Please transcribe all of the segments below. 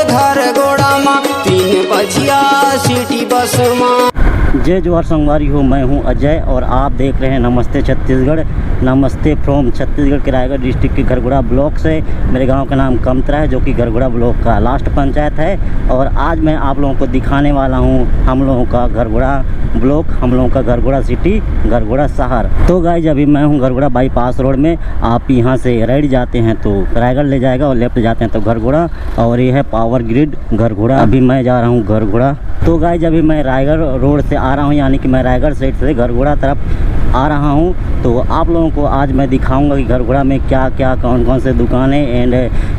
घरघोड़ा माँ 3 बजिया city bus माँ। जय जोहार संगवारी हो, मैं हूं अजय और आप देख रहे हैं नमस्ते छत्तीसगढ़। नमस्ते फ्रॉम छत्तीसगढ़ के रायगढ़ डिस्ट्रिक्ट के घरघोड़ा ब्लॉक से। मेरे गांव का नाम कमतरा है, जो कि घरघोड़ा ब्लॉक का लास्ट पंचायत है। और आज मैं आप लोगों को दिखाने वाला हूं हम लोगों का घरघोड़ा ब्लॉक, हम लोगों का घरघोड़ा सिटी, घरघोड़ा शहर। तो गाइस अभी मैं हूं घरघोड़ा बाईपास रोड में। आप यहां से राइट जाते हैं तो रायगढ़ ले जाएगा और लेफ्ट जाते हैं तो घरघोड़ा। और ये है पावर ग्रिड घरघोड़ा। अभी मैं जा रहा हूँ घरघोड़ा। तो गाइस अभी मैं रायगढ़ रोड से आ रहा हूँ, यानी कि मैं रायगढ़ साइड से घरघोड़ा तरफ आ रहा हूँ। तो आप लोगों को आज मैं दिखाऊंगा कि घरघोड़ा में क्या क्या कौन कौन से दुकानें एंड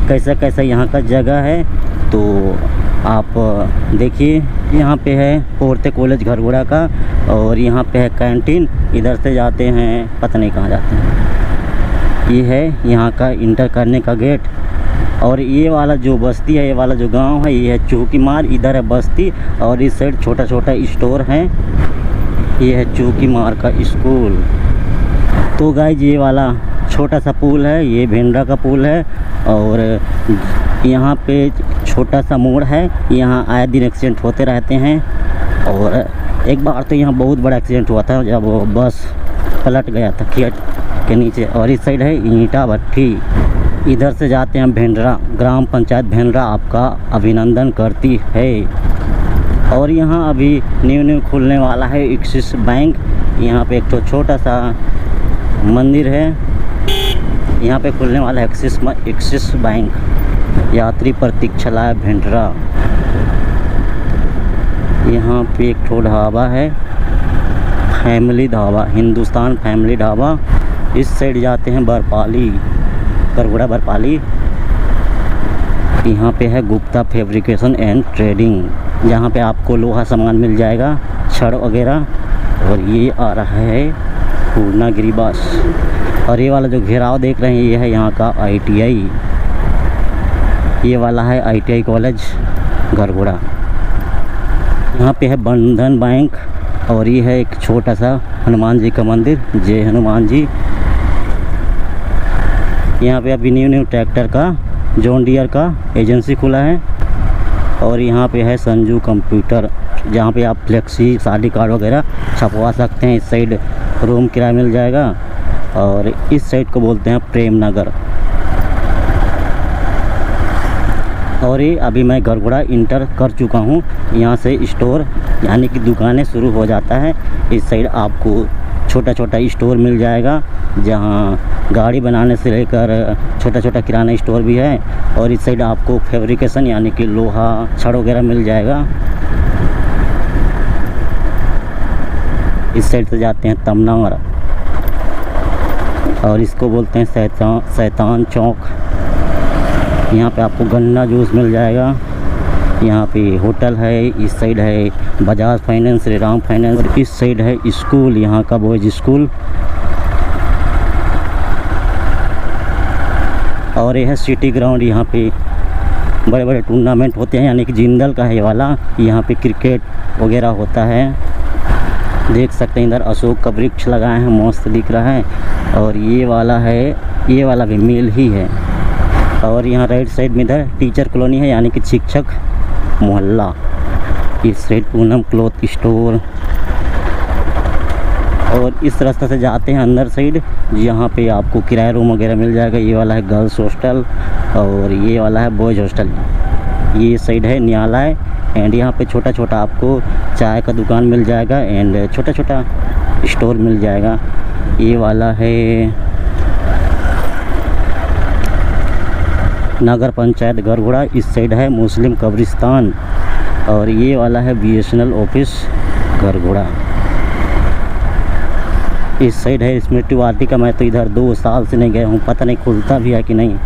कैसे कैसे यहाँ का जगह है। तो आप देखिए, यहाँ पे है पोर्ते कॉलेज घरघोड़ा का, और यहाँ पे है कैंटीन। इधर से जाते हैं पता नहीं कहाँ जाते हैं। ये है यहाँ का इंटर करने का गेट। और ये वाला जो बस्ती है, ये वाला जो गांव है, ये है चौकी मार। इधर है बस्ती और इस साइड छोटा छोटा स्टोर है। ये है चौकी मार का स्कूल। तो गाइस ये वाला छोटा सा पुल है, ये भेंडरा का पुल है। और यहाँ पे छोटा सा मोड़ है, यहाँ आए दिन एक्सीडेंट होते रहते हैं। और एक बार तो यहाँ बहुत बड़ा एक्सीडेंट हुआ था, जब वो बस पलट गया था खेत के नीचे। और इस साइड है ईंटा भट्ठी। इधर से जाते हैं भेंडरा। ग्राम पंचायत भेंडरा आपका अभिनंदन करती है। और यहाँ अभी न्यू खुलने वाला है एक्सिस बैंक। यहाँ पे एक तो छोटा सा मंदिर है, यहाँ पे खुलने वाला है एक्सिस बैंक। यात्री प्रतीक्षालय भेंडरा। यहाँ पे एक ठो ढाबा है, फैमिली ढाबा, हिंदुस्तान फैमिली ढाबा। इस साइड जाते हैं बरपाली, घरघोड़ा बरपाली। यहाँ पे है गुप्ता फैब्रिकेशन एंड ट्रेडिंग, जहाँ पे आपको लोहा सामान मिल जाएगा, छड़ वगैरह। और ये आ रहा है पूर्णागिरी बस। और ये वाला जो घेराव देख रहे हैं, ये है यहाँ का ITI। ये वाला है ITI कॉलेज घरघोड़ा। यहाँ पे है बंधन बैंक। और ये है एक छोटा सा हनुमान जी का मंदिर, जय हनुमान जी। यहाँ पे अभी न्यू ट्रैक्टर का, जॉन डियर का एजेंसी खुला है। और यहाँ पे है संजू कंप्यूटर, जहाँ पे आप फ्लेक्सी शादी कार्ड वगैरह छपवा सकते हैं। इस साइड रूम किराया मिल जाएगा। और इस साइड को बोलते हैं प्रेम नगर। और ये अभी मैं घरघोड़ा इंटर कर चुका हूँ। यहाँ से स्टोर यानी कि दुकानें शुरू हो जाता है। इस साइड आपको छोटा छोटा स्टोर मिल जाएगा, जहाँ गाड़ी बनाने से लेकर छोटा छोटा किराना स्टोर भी है। और इस साइड आपको फैब्रिकेशन यानी कि लोहा छड़ वगैरह मिल जाएगा। इस साइड से जाते हैं तमनार, और इसको बोलते हैं शैतान चौक। यहाँ पे आपको गन्ना जूस मिल जाएगा। यहाँ पे होटल है। इस साइड है बजाज फाइनेंस, श्री राम फाइनेंस। और इस साइड है स्कूल, यहाँ का बॉयज स्कूल। और ये है सिटी ग्राउंड। यहाँ पे बड़े बड़े टूर्नामेंट होते हैं, यानी कि जिंदल का है ये वाला। यहाँ पे क्रिकेट वगैरह होता है। देख सकते हैं इधर अशोक का वृक्ष लगाए हैं, मस्त दिख रहा है। और ये वाला है, ये वाला भी मिल ही है। और यहाँ राइट साइड में इधर टीचर कॉलोनी है, यानी कि शिक्षक मोहल्ला। इस साइड पूनम क्लॉथ स्टोर। और इस रास्ते से जाते हैं अंदर साइड, यहाँ पे आपको किराया रूम वगैरह मिल जाएगा। ये वाला है गर्ल्स हॉस्टल और ये वाला है बॉयज़ हॉस्टल। ये साइड है न्यायालय। एंड यहाँ पे छोटा छोटा आपको चाय का दुकान मिल जाएगा एंड छोटा छोटा स्टोर मिल जाएगा। ये वाला है नगर पंचायत घरघोड़ा। इस साइड है मुस्लिम कब्रिस्तान। और ये वाला है BSNL ऑफिस घरघोड़ा। इस साइड है स्मृति वाटिका। मैं तो इधर 2 साल से नहीं गया हूँ, पता नहीं खुलता भी है कि नहीं।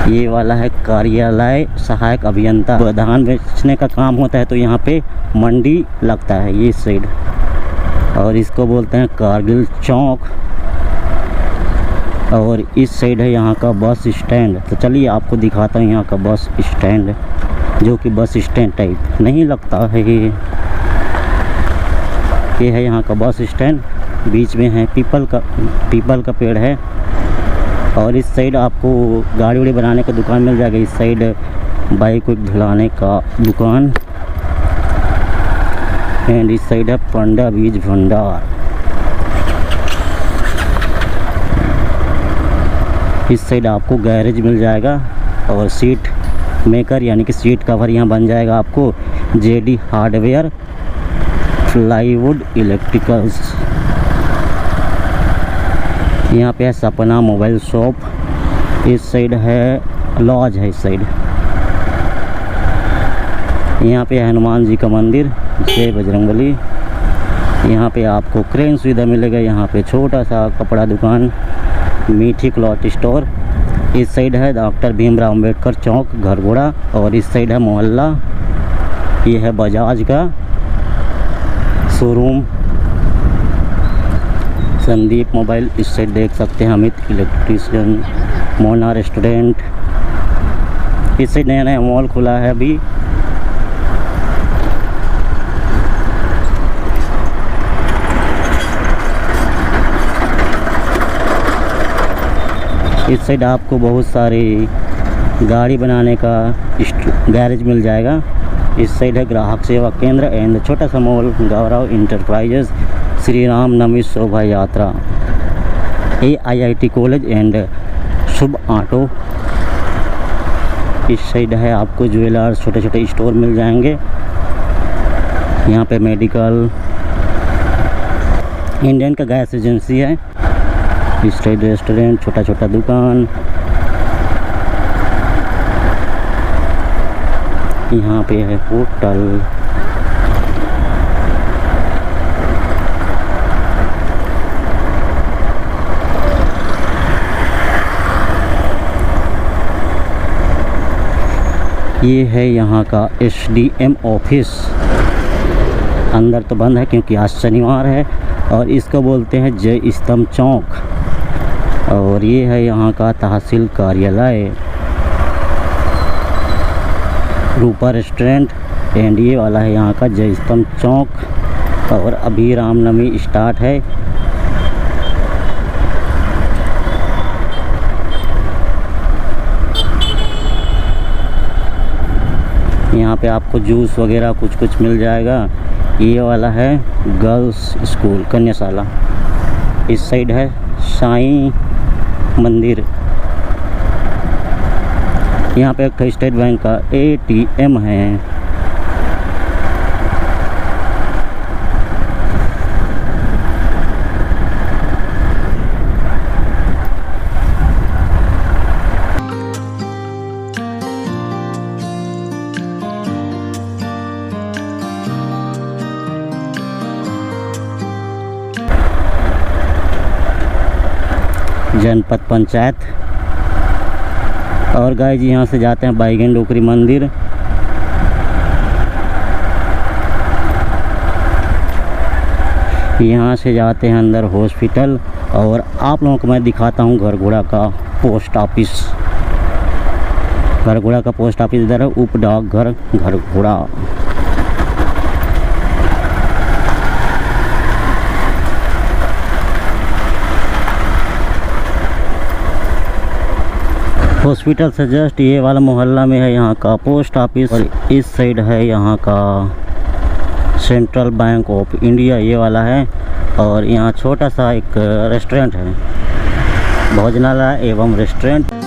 ये वाला है कार्यालय सहायक अभियंता। धान बेचने का काम होता है तो यहाँ पे मंडी लगता है ये साइड। और इसको बोलते हैं कारगिल चौक। और इस साइड है यहाँ का बस स्टैंड। तो चलिए आपको दिखाता हूँ यहाँ का बस स्टैंड। जो कि बस स्टैंड टाइप नहीं लगता है। ये है यहाँ का बस स्टैंड। बीच में है पीपल का पेड़ है। और इस साइड आपको गाड़ी वाड़ी बनाने का दुकान मिल जाएगा। इस साइड बाइक को धुलाने का दुकान। एंड इस साइड है पंडा बीज भंडार। इस साइड आपको गैरेज मिल जाएगा और सीट मेकर यानी कि सीट कवर यहाँ बन जाएगा आपको। JD hardware plywood electricals. यहाँ पे है सपना मोबाइल शॉप। इस साइड है लॉज है। इस साइड यहाँ पे हनुमान जी का मंदिर, जय बजरंगबली। यहाँ पे आपको क्रेन सुविधा मिलेगा। यहाँ पे छोटा सा कपड़ा दुकान, मीठी क्लॉथ स्टोर। इस साइड है डॉक्टर भीमराव अंबेडकर चौक घरघोड़ा। और इस साइड है मोहल्ला। ये है बजाज का शोरूम, संदीप मोबाइल। इस साइड देख सकते हैं अमित इलेक्ट्रिशियन, मोना रेस्टोरेंट। इस साइड नया नया मॉल खुला है अभी। इस साइड आपको बहुत सारी गाड़ी बनाने का गैरेज मिल जाएगा। इस साइड है ग्राहक सेवा केंद्र एंड छोटा सा मॉल गौरव इंटरप्राइजेज, श्री राम नवमी शोभा यात्रा, AIIT college and Shubh auto. इस साइड है आपको ज्वेलर्स, छोटे छोटे स्टोर मिल जाएंगे। यहाँ पे मेडिकल, इंडियन का गैस एजेंसी है। इस साइड रेस्टोरेंट, छोटा छोटा दुकान। यहाँ पे है होटल। ये है यहाँ का SDM ऑफिस। अंदर तो बंद है क्योंकि आज शनिवार है। और इसको बोलते हैं जय स्तंभ चौक। और ये है यहाँ का तहसील कार्यालय, रूपा रेस्टोरेंट। एंड ये वाला है यहाँ का जय स्तंभ चौक। और अभी रामनवमी स्टार्ट है। यहाँ पे आपको जूस वगैरह कुछ मिल जाएगा। ये वाला है गर्ल्स स्कूल कन्याशाला। इस साइड है साईं मंदिर। यहाँ पे एक स्टेट बैंक का ATM है। जनपद पंचायत। और गाइस यहाँ से जाते हैं बाईगन डोकरी मंदिर। यहाँ से जाते हैं अंदर हॉस्पिटल। और आप लोगों को मैं दिखाता हूँ घरघोड़ा का पोस्ट ऑफिस। घरघोड़ा का पोस्ट ऑफिस इधर है, उप डाकघर घरघोड़ा। हॉस्पिटल से जस्ट ये वाला मोहल्ला में है यहाँ का पोस्ट ऑफिस। और इस साइड है यहाँ का सेंट्रल बैंक ऑफ इंडिया, ये वाला है। और यहाँ छोटा सा एक रेस्टोरेंट है, भोजनालय एवं रेस्टोरेंट।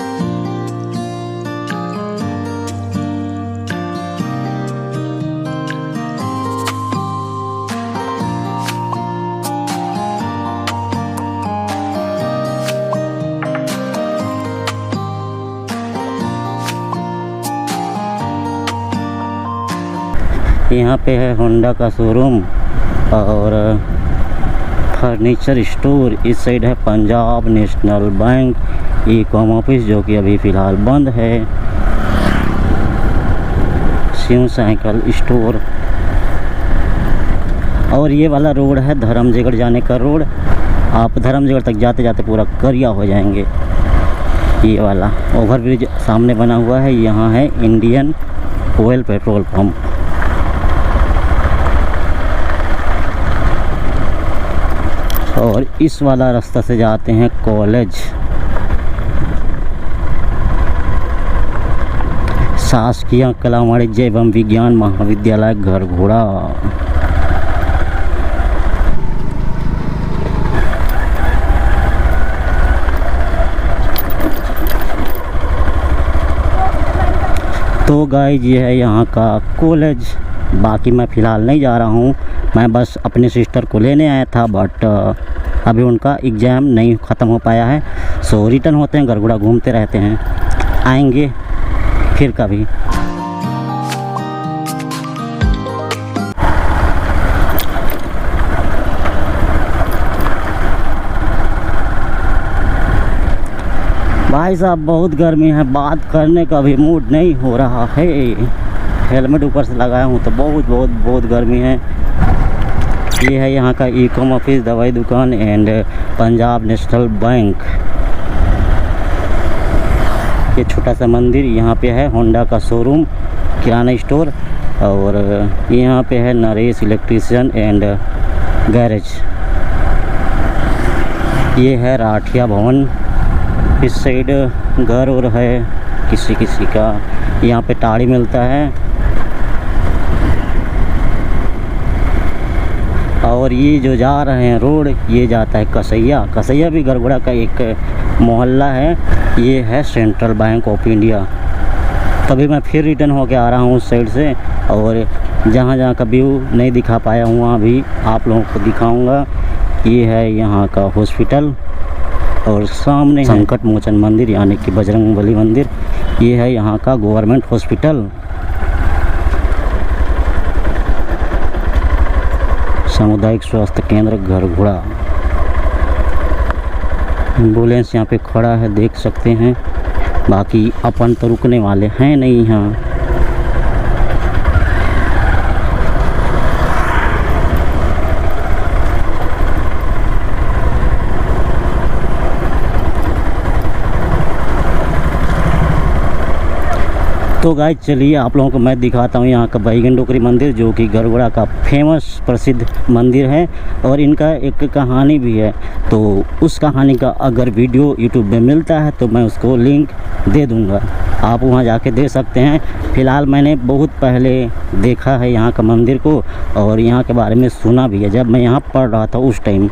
यहाँ पे है होंडा का शोरूम और फर्नीचर स्टोर। इस साइड है Punjab national bank e com office, जो कि अभी फ़िलहाल बंद है। Shiv cycle store. और ये वाला रोड है धर्मजयगढ़ जाने का रोड। आप धर्मजयगढ़ तक जाते जाते पूरा करिया हो जाएंगे। ये वाला ओवरब्रिज सामने बना हुआ है। यहाँ है इंडियन ऑयल पेट्रोल पंप। और इस वाला रास्ता से जाते हैं कॉलेज, शासकीय कला वाणिज्य एवं विज्ञान महाविद्यालय घरघोड़ा। तो गाइस ये है यहाँ का कॉलेज। बाकी मैं फ़िलहाल नहीं जा रहा हूँ, मैं बस अपने सिस्टर को लेने आया था, बट अभी उनका एग्ज़ाम नहीं ख़त्म हो पाया है, सो रिटर्न होते हैं, घरघोड़ा घूमते रहते हैं, आएंगे फिर कभी। भाई साहब बहुत गर्मी है, बात करने का भी मूड नहीं हो रहा है। हेलमेट ऊपर से लगाया हूँ तो बहुत गर्मी है। ये है यहाँ का ई-कॉम ऑफिस, दवाई दुकान एंड पंजाब नेशनल बैंक। ये छोटा सा मंदिर, यहाँ पे है होंडा का शोरूम, किराना स्टोर, और यहाँ पे है नरेश इलेक्ट्रिशियन एंड गैरेज। ये है राठिया भवन। इस साइड घर और है किसी का, यहाँ पे टाड़ी मिलता है। और ये जो जा रहे हैं रोड, ये जाता है कसैया। कसैया भी घरघोड़ा का एक मोहल्ला है। ये है सेंट्रल बैंक ऑफ इंडिया। तभी मैं फिर रिटर्न होके आ रहा हूँ उस साइड से, और जहाँ का व्यू नहीं दिखा पाया हूँ वहाँ भी आप लोगों को दिखाऊंगा। ये है यहाँ का हॉस्पिटल, और सामने संकट मोचन मंदिर यानी कि बजरंगबली मंदिर। ये है यहाँ का गवर्नमेंट हॉस्पिटल। सामुदायिक स्वास्थ्य केंद्र घरघोड़ा। एम्बुलेंस यहाँ पे खड़ा है, देख सकते हैं। बाकी अपन तो रुकने वाले हैं नहीं यहाँ। तो गाइस चलिए आप लोगों को मैं दिखाता हूँ यहाँ का बैगन डोकरी मंदिर, जो कि घरघोड़ा का फेमस प्रसिद्ध मंदिर है। और इनका एक कहानी भी है, तो उस कहानी का अगर वीडियो यूट्यूब में मिलता है तो मैं उसको लिंक दे दूँगा, आप वहाँ जाके देख सकते हैं। फ़िलहाल मैंने बहुत पहले देखा है यहाँ का मंदिर को, और यहाँ के बारे में सुना भी है जब मैं यहाँ पढ़ रहा था उस टाइम।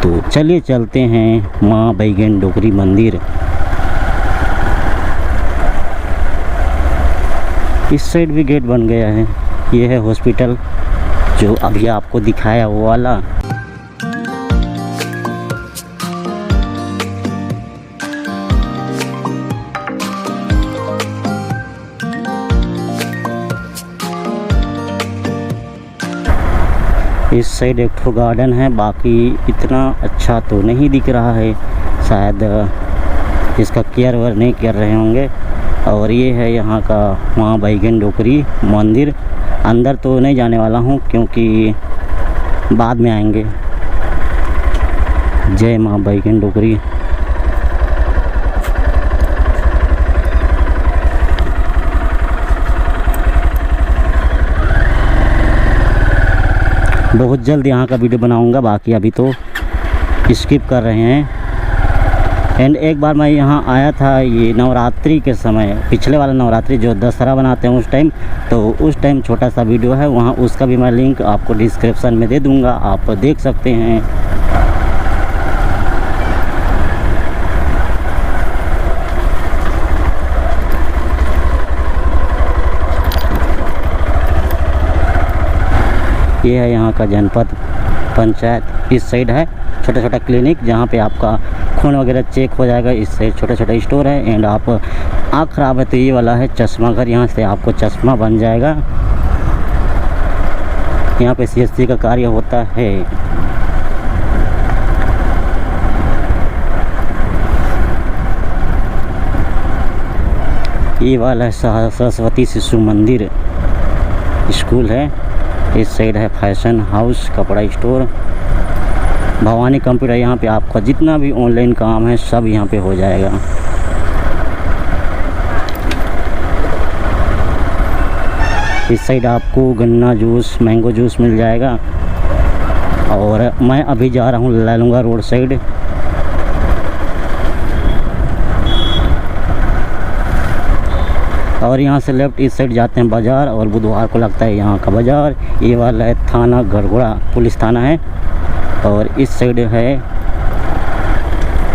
तो चलिए चलते हैं माँ बैगन डोकरी मंदिर। इस साइड भी गेट बन गया है। ये है हॉस्पिटल जो अभी आपको दिखाया वो वाला। इस साइड एक ठो गार्डन है, बाकी इतना अच्छा तो नहीं दिख रहा है, शायद इसका केयर वेयर नहीं कर रहे होंगे। और ये है यहाँ का माँ बैगन डोकरी मंदिर। अंदर तो नहीं जाने वाला हूँ क्योंकि बाद में आएंगे। जय माँ बैगन डोकरी। बहुत जल्द यहाँ का वीडियो बनाऊँगा, बाकी अभी तो स्किप कर रहे हैं। एंड एक बार मैं यहाँ आया था ये नवरात्रि के समय, पिछले वाला नवरात्रि जो दशहरा बनाते हैं उस टाइम, तो उस टाइम छोटा सा वीडियो है वहाँ, उसका भी मैं लिंक आपको डिस्क्रिप्शन में दे दूँगा, आप देख सकते हैं। ये है यहाँ का जनपद पंचायत। इस साइड है छोटा छोटा क्लिनिक जहाँ पे आपका खून वगैरह चेक हो जाएगा। इस साइड छोटा छोटा स्टोर है। एंड आप आँख ख़राब है तो ये वाला है चश्मा घर, यहाँ से आपको चश्मा बन जाएगा। यहाँ पे CSC का कार्य होता है। ये वाला है सरस्वती शिशु मंदिर स्कूल है। इस साइड है फैशन हाउस कपड़ा स्टोर। भवानी कंप्यूटर, यहाँ पे आपका जितना भी ऑनलाइन काम है सब यहाँ पे हो जाएगा। इस साइड आपको गन्ना जूस, मैंगो जूस मिल जाएगा। और मैं अभी जा रहा हूँ लैलूंगा रोड साइड। और यहाँ से लेफ़्ट इस साइड जाते हैं बाज़ार, और बुधवार को लगता है यहाँ का बाज़ार। ये वाला है थाना गढ़गोड़ा, पुलिस थाना है। और इस साइड है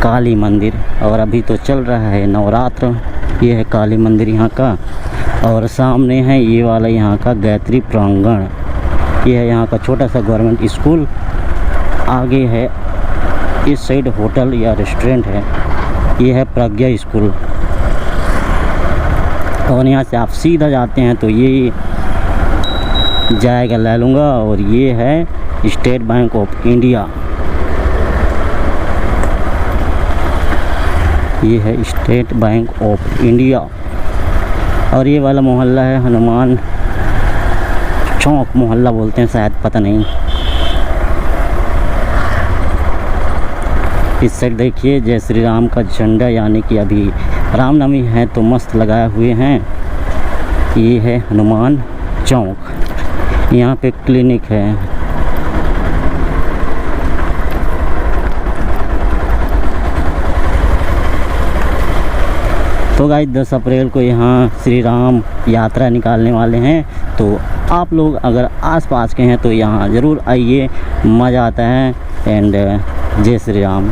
काली मंदिर, और अभी तो चल रहा है नवरात्र। ये है काली मंदिर यहाँ का। और सामने है ये वाला यहाँ का गायत्री प्रांगण। ये है यहाँ का छोटा सा गवर्नमेंट स्कूल। आगे है इस साइड होटल या रेस्टोरेंट है। ये है प्रज्ञा स्कूल। और यहाँ से आप सीधा जाते हैं तो ये जाएगा लैलूंगा। और ये है स्टेट बैंक ऑफ इंडिया। ये है स्टेट बैंक ऑफ इंडिया। और ये वाला मोहल्ला है हनुमान चौक मोहल्ला बोलते हैं शायद, पता नहीं। इस साइड देखिए जय श्री राम का झंडा, यानी कि अभी रामनवमी है तो मस्त लगाए हुए हैं। ये है हनुमान चौक। यहाँ पे क्लिनिक है। तो गाइस 10 अप्रैल को यहाँ श्री राम यात्रा निकालने वाले हैं। तो आप लोग अगर आसपास के हैं तो यहाँ ज़रूर आइए, मज़ा आता है। एंड जय श्री राम।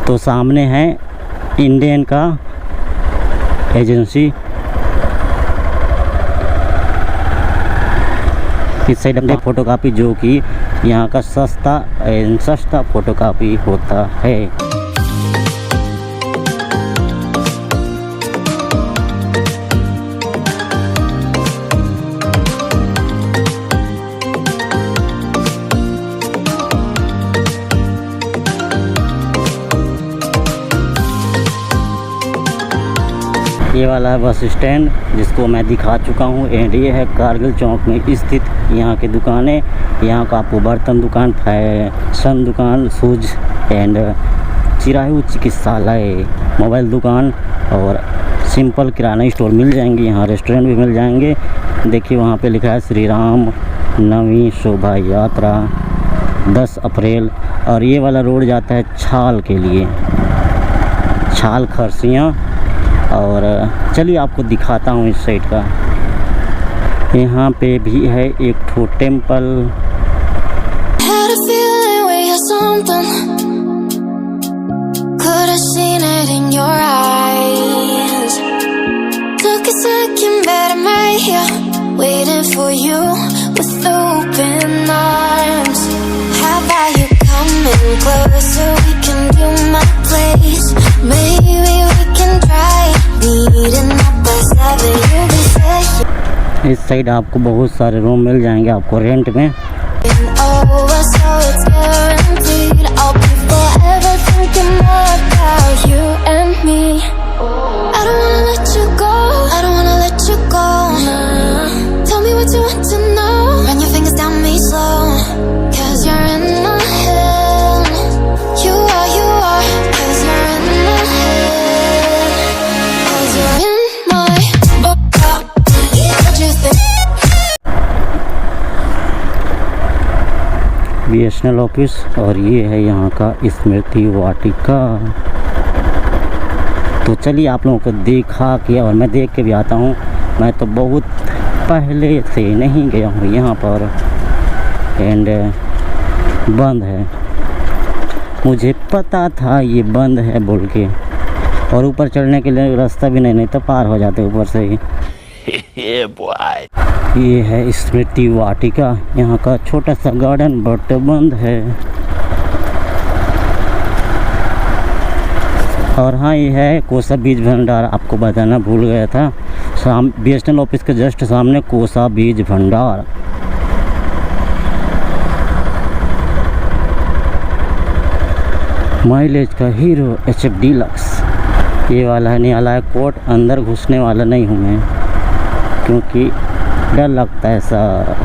तो सामने है इंडियन का एजेंसी। इस साइड अपने फ़ोटोकॉपी, जो कि यहाँ का सस्ता फ़ोटोकॉपी होता है। ये वाला है बस स्टैंड, जिसको मैं दिखा चुका हूँ। एंड ये है कारगिल चौक में स्थित यहाँ की दुकानें। यहाँ का आपको बर्तन दुकान, फैशन दुकान, शूज एंड चिरायु चिकित्सालय, मोबाइल दुकान और सिंपल किराना स्टोर मिल जाएंगे। यहाँ रेस्टोरेंट भी मिल जाएंगे। देखिए वहाँ पे लिखा है श्री राम नवमी शोभा यात्रा 10 अप्रैल। और ये वाला रोड जाता है छाल के लिए, छाल खरसियाँ। और चलिए आपको दिखाता हूँ इस साइड का। यहाँ पे भी है एक ठो टेम्पल। इस साइड आपको बहुत सारे रूम मिल जाएंगे आपको रेंट में। BSNL office. और ये है यहाँ का स्मृति वाटिका। तो चलिए आप लोगों को दिखा के, और मैं देख के भी आता हूँ। मैं तो बहुत पहले से नहीं गया हूँ यहाँ पर। एंड बंद है, मुझे पता था ये बंद है बोल के। और ऊपर चढ़ने के लिए रास्ता भी नहीं तो पार हो जाते ऊपर से ही। ये है स्मृति वाटिका। यहाँ का छोटा सा गार्डन बट बंद है। और हाँ, ये है कोसा बीज भंडार, आपको बताना भूल गया था। BSNL ऑफिस के जस्ट सामने कोसा बीज भंडार। माइलेज का हीरो HF डीलक्स। ये वाला है नियाला है कोर्ट, अंदर घुसने वाला नहीं हूँ मैं क्योंकि डर लगता है सर।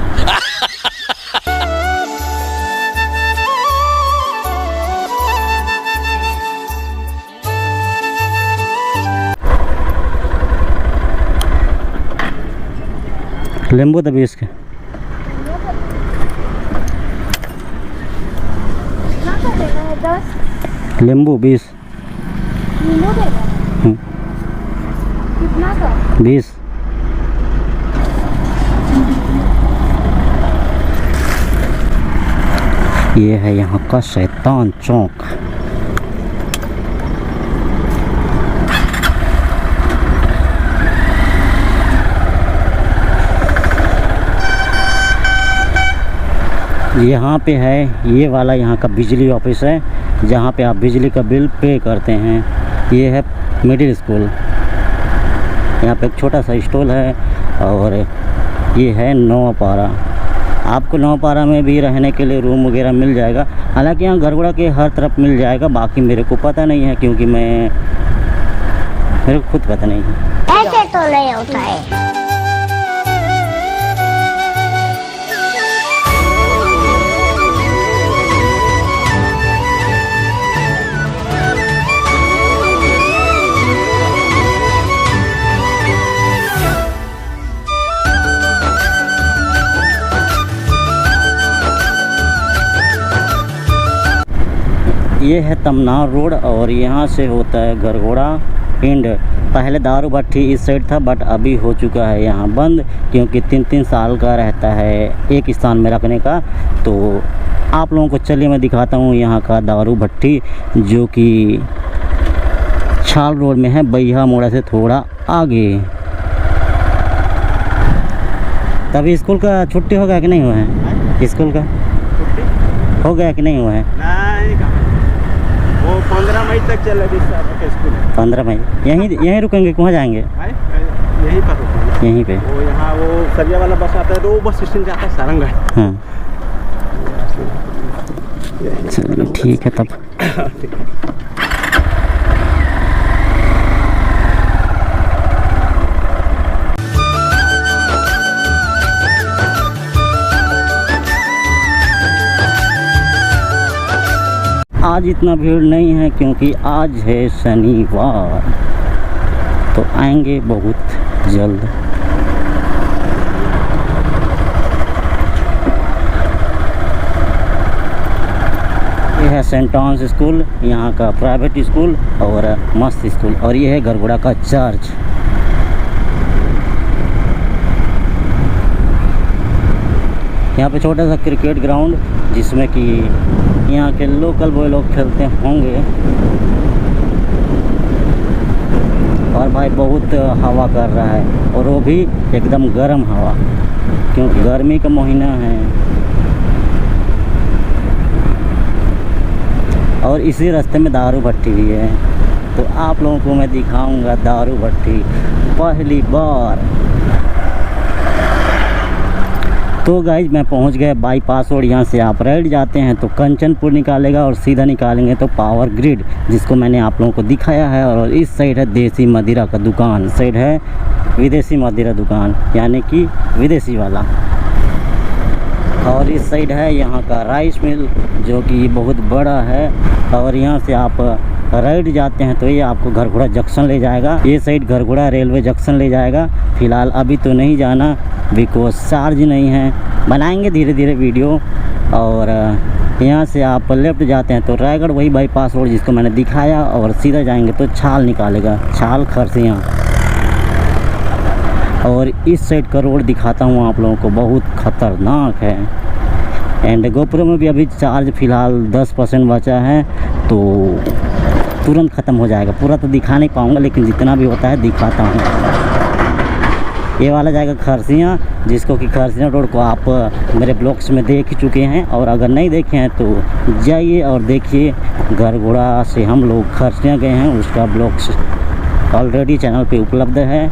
नींबू 20 के नींबू 20 कितना का? 20। ये है यहाँ का शैतान चौक। यहाँ पे है ये वाला यहाँ का बिजली ऑफिस है जहाँ पे आप बिजली का बिल पे करते हैं। ये है मिडिल स्कूल। यहाँ पे एक छोटा सा स्टॉल है और ये है नौपारा। आपको नौपारा में भी रहने के लिए रूम वगैरह मिल जाएगा। हालांकि यहाँ गरगोड़ा के हर तरफ मिल जाएगा, बाकी मेरे को पता नहीं है क्योंकि मेरे को खुद पता नहीं है। ऐसे तो नहीं होता है। ये है तमनार रोड और यहाँ से होता है गरगोड़ा पिंड। पहले दारू भट्टी इस साइड था बट अभी हो चुका है यहाँ बंद क्योंकि 3-3 साल का रहता है एक स्थान में रखने का। तो आप लोगों को चलिए मैं दिखाता हूँ यहाँ का दारू भट्टी जो कि छाल रोड में है, बैहा मोड़ा से थोड़ा आगे। तभी स्कूल का छुट्टी हो गया कि नहीं हुआ है? स्कूल का हो गया कि नहीं हुआ है? नहीं, वो 15 मई तक चलेगा स्कूल। 15 मई यहीं रुकेंगे? कहाँ जाएंगे? यहीं पर रुकेंगे। यहीं पे वो यहाँ वो सरिया वाला बस आता है तो वो बस स्टैंड जाता है सारंगढ़। हाँ चलो ठीक है तब। आज इतना भीड़ नहीं है क्योंकि आज है शनिवार, तो आएंगे बहुत जल्द। ये है सेंट ऑन्स स्कूल, यहाँ का प्राइवेट स्कूल और मस्त स्कूल। और ये है गरगोड़ा का चर्च। यहाँ पे छोटा सा क्रिकेट ग्राउंड जिसमें कि यहाँ के लोकल बॉय लोग खेलते होंगे। और भाई बहुत हवा कर रहा है और वो भी एकदम गर्म हवा क्योंकि गर्मी का महीना है। और इसी रास्ते में दारू भट्टी भी है, तो आप लोगों को मैं दिखाऊंगा दारू भट्टी पहली बार। तो गाइज मैं पहुंच गया बाईपास रोड। यहाँ से आप राइट जाते हैं तो कंचनपुर निकालेगा और सीधा निकालेंगे तो पावर ग्रिड, जिसको मैंने आप लोगों को दिखाया है। और इस साइड है देसी मदिरा का दुकान, साइड है विदेशी मदिरा दुकान यानी कि विदेशी वाला। और इस साइड है यहाँ का राइस मिल जो कि बहुत बड़ा है। और यहाँ से आप राइट जाते हैं तो ये आपको गरगोड़ा जंक्शन ले जाएगा। ये साइड गरगोड़ा रेलवे जंक्शन ले जाएगा। फ़िलहाल अभी तो नहीं जाना बिकॉज चार्ज नहीं है, बनाएंगे धीरे धीरे वीडियो। और यहाँ से आप लेफ़्ट जाते हैं तो रायगढ़ वही बाईपास रोड जिसको मैंने दिखाया, और सीधा जाएंगे तो छाल निकालेगा, छाल खरसियाँ। और इस साइड का रोड दिखाता हूँ आप लोगों को, बहुत ख़तरनाक है। एंड गोप्रो में भी अभी चार्ज फ़िलहाल 10% बचा है तो तुरंत ख़त्म हो जाएगा। पूरा तो दिखा नहीं पाऊँगा लेकिन जितना भी होता है दिखाता हूँ। ये वाला जाएगा खरसियाँ, जिसको कि खरसियाँ रोड को आप मेरे ब्लॉग्स में देख चुके हैं, और अगर नहीं देखे हैं तो जाइए और देखिए। गरगोड़ा से हम लोग खरसियाँ गए हैं, उसका ब्लॉग्स ऑलरेडी चैनल पे उपलब्ध है।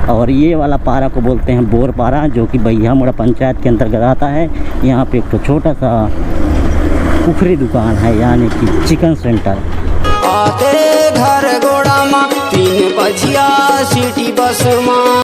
और ये वाला पारा को बोलते हैं बोर पारा, जो कि बैहा मोड़ा पंचायत के अंतर्गत आता है। यहाँ पे एक तो छोटा सा कुफरी दुकान है यानी कि चिकन सेंटर। आते घर गोड़ा गोड़ा माँ 3 बजिया सिटी बस माँ।